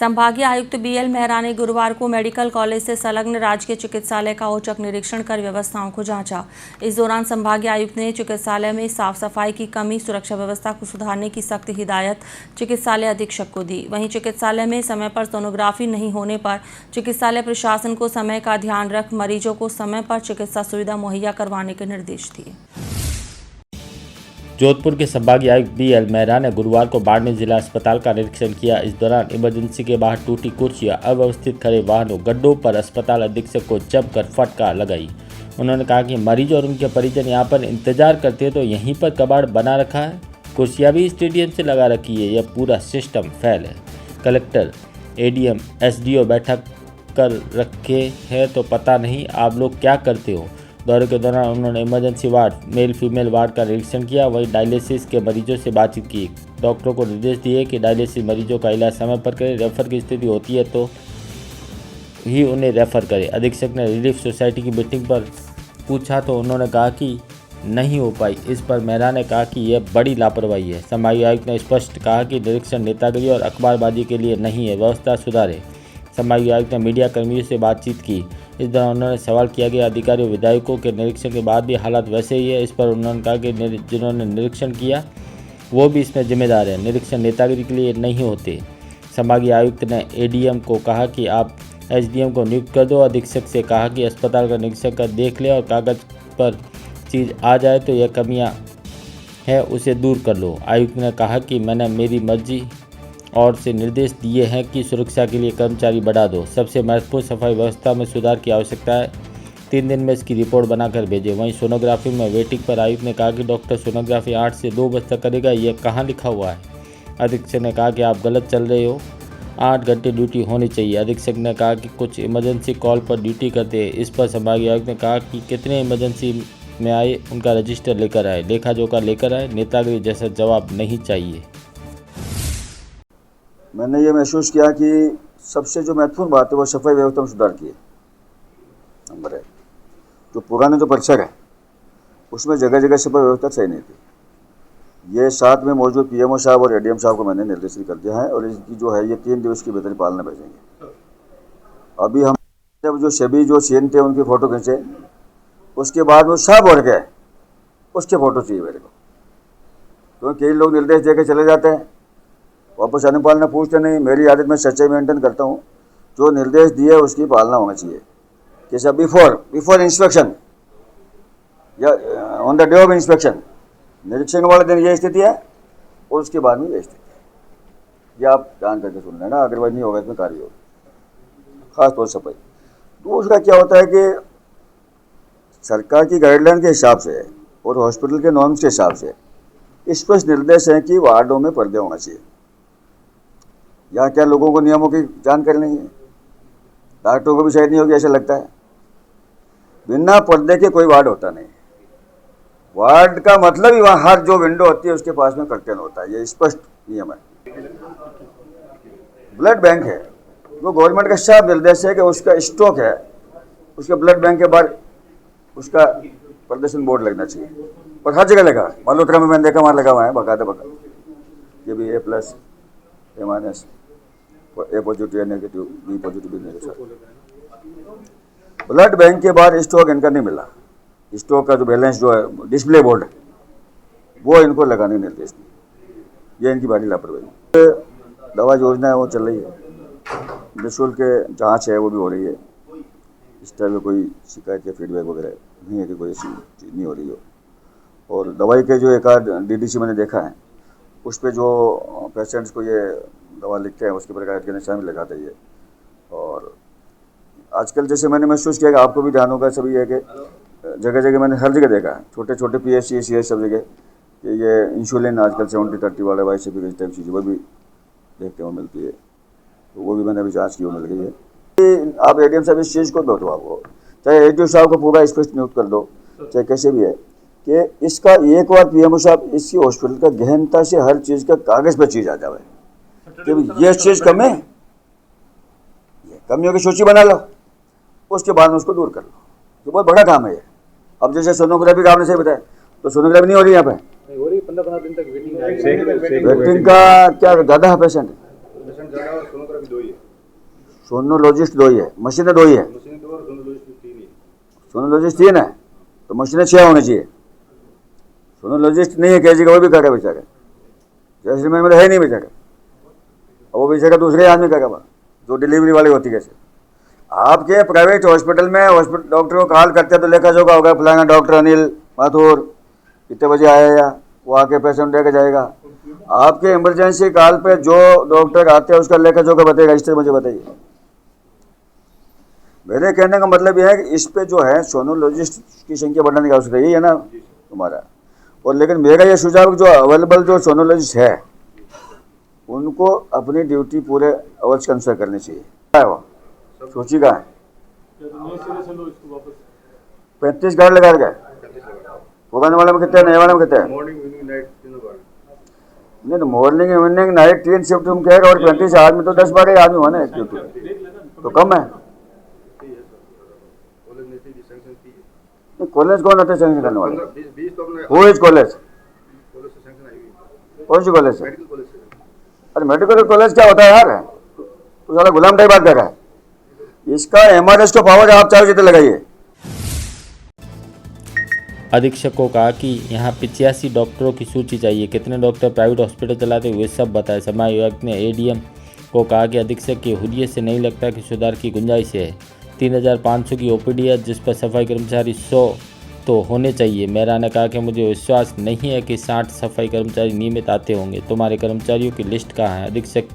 संभागीय आयुक्त BL मेहरा ने गुरुवार को मेडिकल कॉलेज से संलग्न राजकीय चिकित्सालय का औचक निरीक्षण कर व्यवस्थाओं को जांचा। इस दौरान संभागीय आयुक्त ने चिकित्सालय में साफ सफाई की कमी, सुरक्षा व्यवस्था को सुधारने की सख्त हिदायत चिकित्सालय अधीक्षक को दी। वहीं चिकित्सालय में समय पर सोनोग्राफी नहीं होने पर चिकित्सालय प्रशासन को समय का ध्यान रख मरीजों को समय पर चिकित्सा सुविधा मुहैया करवाने के निर्देश दिए। जोधपुर के संभागीय आयुक्त BL मेहरा ने गुरुवार को बाड़मेर जिला अस्पताल का निरीक्षण किया। इस दौरान इमरजेंसी के बाहर टूटी कुर्सियां, अव्यवस्थित खड़े वाहनों, गड्ढों पर अस्पताल अधीक्षक को जमकर फटकार लगाई। उन्होंने कहा कि मरीज और उनके परिजन यहां पर इंतजार करते हैं तो यहीं पर कबाड़ बना रखा है, कुर्सियां भी स्टेडियम से लगा रखी है, यह पूरा सिस्टम फेल है। कलेक्टर, ADM, SDO बैठक कर रखे हैं तो पता नहीं आप लोग क्या करते हो। दौरे के दौरान उन्होंने emergency ward, male female ward का निरीक्षण किया। वहीं डायलिसिस के मरीजों से बातचीत की। डॉक्टरों को निर्देश दिए कि डायलिसिस मरीजों का इलाज समय पर करें, रेफर की स्थिति होती है तो ही उन्हें रेफर करें। अधीक्षक ने रिलीफ सोसाइटी की मीटिंग पर पूछा तो उन्होंने कहा कि नहीं हो पाई। इस पर मेहरा ने कहा कि यह बड़ी लापरवाही है। संभागीय आयुक्त ने स्पष्ट कहा कि निरीक्षण नेतागिरी और अखबारबाजी के लिए नहीं है, व्यवस्था सुधारे। संभागीय आयुक्त ने मीडिया कर्मियों से बातचीत की। इस दौरान उन्होंने सवाल किया कि अधिकारियों विधायकों के निरीक्षण के बाद भी हालात वैसे ही है। इस पर उन्होंने कहा कि जिन्होंने निरीक्षण किया वो भी इसमें जिम्मेदार है, निरीक्षण नेतागिरी के लिए नहीं होते। संभागीय आयुक्त ने ADM को कहा कि आप SDM को नियुक्त कर दो। अधीक्षक से कहा कि अस्पताल का निरीक्षण कर देख ले और कागज पर चीज़ आ जाए तो यह कमियां है उसे दूर कर लो। आयुक्त ने कहा कि मैंने मेरी मर्जी और से निर्देश दिए हैं कि सुरक्षा के लिए कर्मचारी बढ़ा दो। सबसे महत्वपूर्ण सफाई व्यवस्था में सुधार की आवश्यकता है। 3 दिन में इसकी रिपोर्ट बनाकर भेजें। वहीं सोनोग्राफी में वेटिंग पर आयुक्त ने कहा कि डॉक्टर सोनोग्राफी 8 से 2 बजे तक करेगा, यह कहाँ लिखा हुआ है। अधीक्षक ने कहा कि आप गलत चल रहे हो, 8 घंटे ड्यूटी होनी चाहिए। अधीक्षक ने कहा कि कुछ इमरजेंसी कॉल पर ड्यूटी करते हैं। इस पर संभागीय आयुक्त ने कहा कि कितने इमरजेंसी में आए उनका रजिस्टर लेकर आए, लेखा जोखा लेकर आए, नेतागिरी जैसा जवाब नहीं चाहिए। मैंने ये महसूस किया कि सबसे जो महत्वपूर्ण बात है वो सफाई व्यवस्था में सुधार की है। नंबर 1, जो पुराने जो परिसर है उसमें जगह जगह सफाई व्यवस्था सही नहीं थी। ये साथ में मौजूद PMO साहब और ADM साहब को मैंने निर्देशित कर दिया है और इसकी जो है ये 3 दिवस की बेहतरी पालना भेजेंगे। अभी हम जब जो सभी जो सीएन थे उनकी फ़ोटो खींचे, उसके बाद वो सब बढ़ गए, उसके फ़ोटो चाहिए मेरे को। क्योंकि कई लोग निर्देश दे के चले जाते हैं, वापस अनुपालना पूछते नहीं। मेरी आदत में सच्चाई मेंटेन करता हूँ। जो निर्देश दिए उसकी पालना होना चाहिए। जैसे बिफोर इंस्पेक्शन या on the day of inspection, निरीक्षण वाले दिन ये स्थिति है और उसके बाद में ये स्थिति है। ये आप जान करके सुन लेना, अगर नहीं होगा इसमें कार्य होगा, खासतौर से सफाई। दूसरा क्या होता है कि सरकार की गाइडलाइन के हिसाब से और हॉस्पिटल के नॉर्म्स के हिसाब से स्पष्ट निर्देश है कि वार्डों में पर्दे होना चाहिए। यहाँ क्या लोगों को नियमों की जानकारी नहीं है? डॉक्टरों को भी शायद नहीं होगी, ऐसा लगता है। बिना पर्दे के कोई वार्ड होता नहीं। वार्ड का मतलब ही वहाँ हर जो विंडो होती है उसके पास में कर्टेन होता है, ये स्पष्ट नियम है। ब्लड बैंक है, वो गवर्नमेंट का साफ निर्देश है कि उसका स्टॉक है, उसके ब्लड बैंक के बाहर उसका प्रदर्शन बोर्ड लगना चाहिए। और हर जगह लगा, मल्होत्रा में मैंने देखा वहाँ लगा हुआ है बाकायदा। ये भी A+, A-, A positive, A negative, B positive, B negative. Blood bank के बाद स्टॉक इनका नहीं मिला। स्टॉक का जो बैलेंस जो है डिस्प्ले बोर्ड, वो इनको लगाने निर्देश दिए। ये इनकी बड़ी लापरवाही। दवा योजना है वो चल रही है, निःशुल्क जांच है वो भी हो रही है। इस तरह में कोई शिकायत या फीडबैक वगैरह नहीं है कि कोई ऐसी चीज़ नहीं हो रही हो। और दवाई के जो एक आध DDC मैंने देखा है, उस पर जो पेशेंट्स को ये दवा लिखते हैं उसके प्रकार के निशान भी लगाते हैं। और आजकल जैसे मैंने महसूस किया कि आपको भी ध्यान होगा, सभी है कि जगह जगह मैंने हर जगह देखा है, छोटे छोटे PSC, CS सब जगह कि ये इंसुलिन आजकल 70-30 वाले YCP इस टाइप चीज़ वो भी देखते हुए मिलती है। तो वो भी मैंने अभी जाँच की, वो मिल गई है। आप ADM साहब इस चीज़ को दो, आपको चाहे ADO साहब को पूरा स्पष्ट नियुक्त कर दो, चाहे कैसे भी है, कि इसका एक बार PMO साहब इसकी हॉस्पिटल का गहनता से हर चीज़ का कागज़ पर चीज़ आ जाए कि ये चीज़ कम है, ये कमियों की सूची बना लो, उसके बाद में उसको दूर कर लो। तो बहुत बड़ा काम है ये। अब जैसे सोनोग्राफी का आपने सही बताया, तो सोनोग्राफी नहीं हो रही यहाँ पे, नहीं हो रही, 15-15 दिन तक वेटिंग का क्या क्या ज़्यादा है पेशेंट सोनोग्राफी 2 ही है, सोनोलॉजिस्ट 2 ही है, मशीनें 2 ही है। मशीन 2 और सोनोलॉजिस्ट 3 ही है। सोनोलॉजिस्ट 3 है तो मशीनें 6 होनी चाहिए। सोनोलॉजिस्ट नहीं है केजी का, वो भी करेगा बेचारा, जैसलमेर में है नहीं बेचारा, और वो बेचारा दूसरे आदमी करेगा जो डिलीवरी वाली होती है। कैसे आपके प्राइवेट हॉस्पिटल में डॉक्टर को कॉल करते हैं तो लेखा जोखा होगा, फलाना डॉक्टर अनिल माथुर कितने बजे आएगा, वो आके पेशेंट लेकर जाएगा। आपके इमरजेंसी कॉल पे जो डॉक्टर आते हैं उसका लेखा जोखा बताएगा। इस तरह मुझे बताइए। मेरे कहने का मतलब यह है कि इस पे जो है सोनोलॉजिस्ट की संख्या बढ़ाने की आवश्यकता, यही है ना तुम्हारा। और लेकिन मेरा ये सुझाव जो अवेलेबल जो सोनोलॉजिस्ट है उनको अपनी ड्यूटी पूरे अवर्स के अनुसार करनी चाहिए। क्या है वो सोची का है 35 गार्ड लगा रखा है। पुराने वाले में कितने हैं, नए वाले में कितने हैं? मॉर्निंग इवनिंग नाइट तीनों बार। नहीं तो मॉर्निंग इवनिंग नाइट 3 शिफ्ट तुम कहेगा, और 35 आदमी तो 10-12 आदमी हुआ ना एक ड्यूटी, तो कम है। कॉलेज में थी सैंक्शन की नहीं, कॉलेज कौन होता है सैंक्शन करने वाले? 20 तो अपने वो इज कॉलेज, कॉलेज से सैंक्शन आई हुई, कौन सी कॉलेज है? मेडिकल कॉलेज से। अरे मेडिकल कॉलेज क्या होता है यार, तो सारा गुलाम टाइप बात कर रहा है। इसका एमआरएस को पावर आप चाहो जितने लगाइए। अधीक्षक को कहा कि यहाँ 85 डॉक्टरों की सूची चाहिए, कितने डॉक्टर प्राइवेट हॉस्पिटल चलाते हुए सब बताए। समाज आयुक्त ने एडीएम को कहा कि अधीक्षक के हुर्रियत से नहीं लगता कि सुधार की गुंजाइश है। 3500 की ओपीडी है जिस पर सफाई कर्मचारी 100 तो होने चाहिए। मेहरा ने कहा कि मुझे विश्वास नहीं है कि 60 सफाई कर्मचारी नियमित आते होंगे। तुम्हारे कर्मचारियों की लिस्ट कहाँ है? अधीक्षक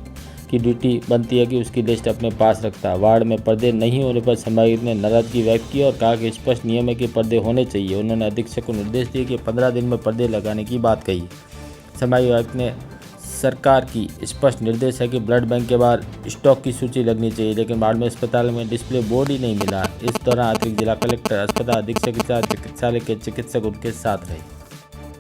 की ड्यूटी बनती है कि उसकी लिस्ट अपने पास रखता। वार्ड में पर्दे नहीं होने पर संभावित ने नाराजगी व्यक्त की और कहा कि स्पष्ट नियम है कि पर्दे होने चाहिए। उन्होंने अधीक्षक को निर्देश दिए कि 15 दिन में पर्दे लगाने की बात कही। समाज आयुक्त ने सरकार की स्पष्ट निर्देश है कि ब्लड बैंक के बाहर स्टॉक की सूची लगनी चाहिए, लेकिन बाड़मेर अस्पताल में डिस्प्ले बोर्ड ही नहीं मिला। इस दौरान अतिरिक्त जिला कलेक्टर, अस्पताल अधीक्षक के साथ चिकित्सालय के चिकित्सक उनके साथ रहे।